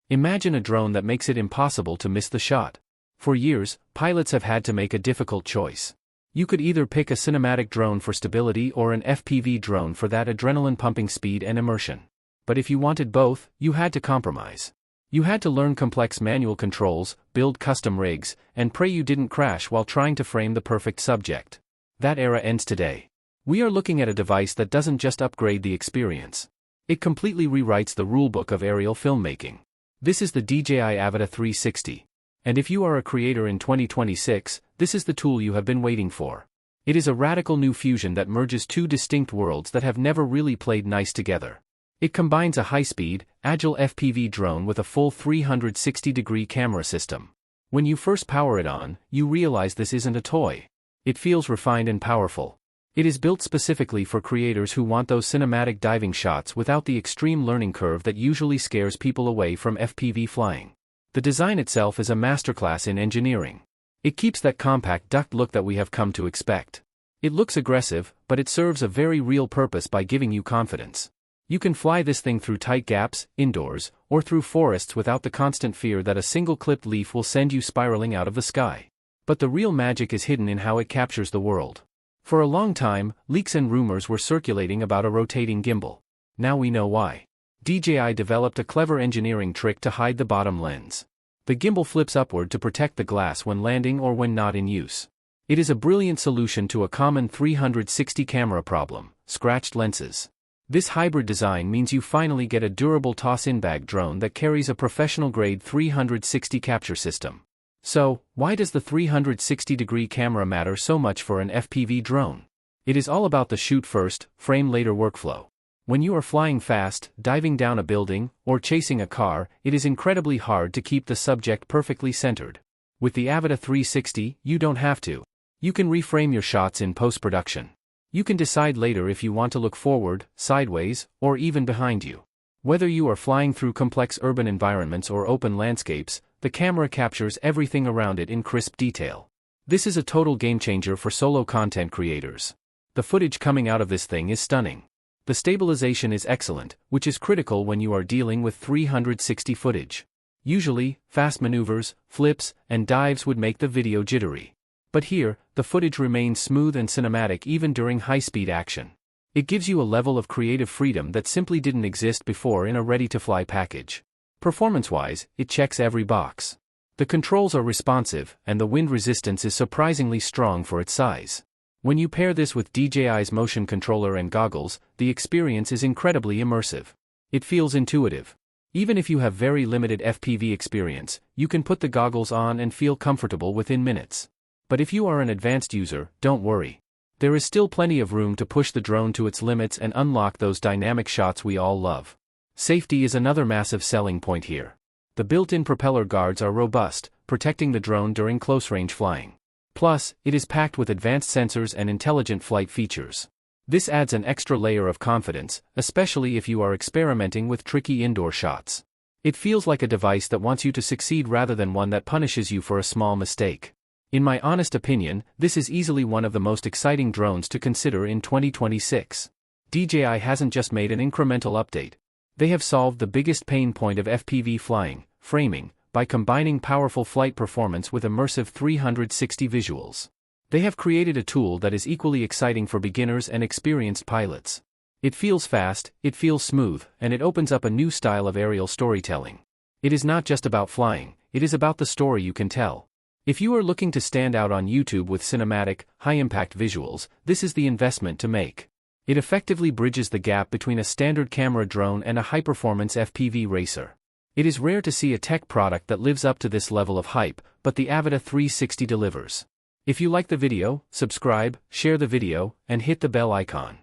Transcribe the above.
Imagine a drone that makes it impossible to miss the shot. For years, pilots have had to make a difficult choice. You could either pick a cinematic drone for stability or an FPV drone for that adrenaline-pumping speed and immersion. But if you wanted both, you had to compromise. You had to learn complex manual controls, build custom rigs, and pray you didn't crash while trying to frame the perfect subject. That era ends today. We are looking at a device that doesn't just upgrade the experience. It completely rewrites the rulebook of aerial filmmaking. This is the DJI Avata 360. And if you are a creator in 2026, this is the tool you have been waiting for. It is a radical new fusion that merges two distinct worlds that have never really played nice together. It combines a high-speed, agile FPV drone with a full 360-degree camera system. When you first power it on, you realize this isn't a toy. It feels refined and powerful. It is built specifically for creators who want those cinematic diving shots without the extreme learning curve that usually scares people away from FPV flying. The design itself is a masterclass in engineering. It keeps that compact duct look that we have come to expect. It looks aggressive, but it serves a very real purpose by giving you confidence. You can fly this thing through tight gaps, indoors, or through forests without the constant fear that a single clipped leaf will send you spiraling out of the sky. But the real magic is hidden in how it captures the world. For a long time, leaks and rumors were circulating about a rotating gimbal. Now we know why. DJI developed a clever engineering trick to hide the bottom lens. The gimbal flips upward to protect the glass when landing or when not in use. It is a brilliant solution to a common 360 camera problem: scratched lenses. This hybrid design means you finally get a durable toss-in-bag drone that carries a professional-grade 360 capture system. So, why does the 360-degree camera matter so much for an FPV drone? It is all about the shoot first, frame later workflow. When you are flying fast, diving down a building, or chasing a car, it is incredibly hard to keep the subject perfectly centered. With the Avata 360, you don't have to. You can reframe your shots in post-production. You can decide later if you want to look forward, sideways, or even behind you. Whether you are flying through complex urban environments or open landscapes, the camera captures everything around it in crisp detail. This is a total game-changer for solo content creators. The footage coming out of this thing is stunning. The stabilization is excellent, which is critical when you are dealing with 360 footage. Usually, fast maneuvers, flips, and dives would make the video jittery. But here, the footage remains smooth and cinematic even during high-speed action. It gives you a level of creative freedom that simply didn't exist before in a ready-to-fly package. Performance-wise, it checks every box. The controls are responsive, and the wind resistance is surprisingly strong for its size. When you pair this with DJI's motion controller and goggles, the experience is incredibly immersive. It feels intuitive. Even if you have very limited FPV experience, you can put the goggles on and feel comfortable within minutes. But if you are an advanced user, don't worry. There is still plenty of room to push the drone to its limits and unlock those dynamic shots we all love. Safety is another massive selling point here. The built-in propeller guards are robust, protecting the drone during close-range flying. Plus, it is packed with advanced sensors and intelligent flight features. This adds an extra layer of confidence, especially if you are experimenting with tricky indoor shots. It feels like a device that wants you to succeed rather than one that punishes you for a small mistake. In my honest opinion, this is easily one of the most exciting drones to consider in 2026. DJI hasn't just made an incremental update. They have solved the biggest pain point of FPV flying, framing, by combining powerful flight performance with immersive 360 visuals. They have created a tool that is equally exciting for beginners and experienced pilots. It feels fast, it feels smooth, and it opens up a new style of aerial storytelling. It is not just about flying, it is about the story you can tell. If you are looking to stand out on YouTube with cinematic, high-impact visuals, this is the investment to make. It effectively bridges the gap between a standard camera drone and a high-performance FPV racer. It is rare to see a tech product that lives up to this level of hype, but the Avata 360 delivers. If you like the video, subscribe, share the video, and hit the bell icon.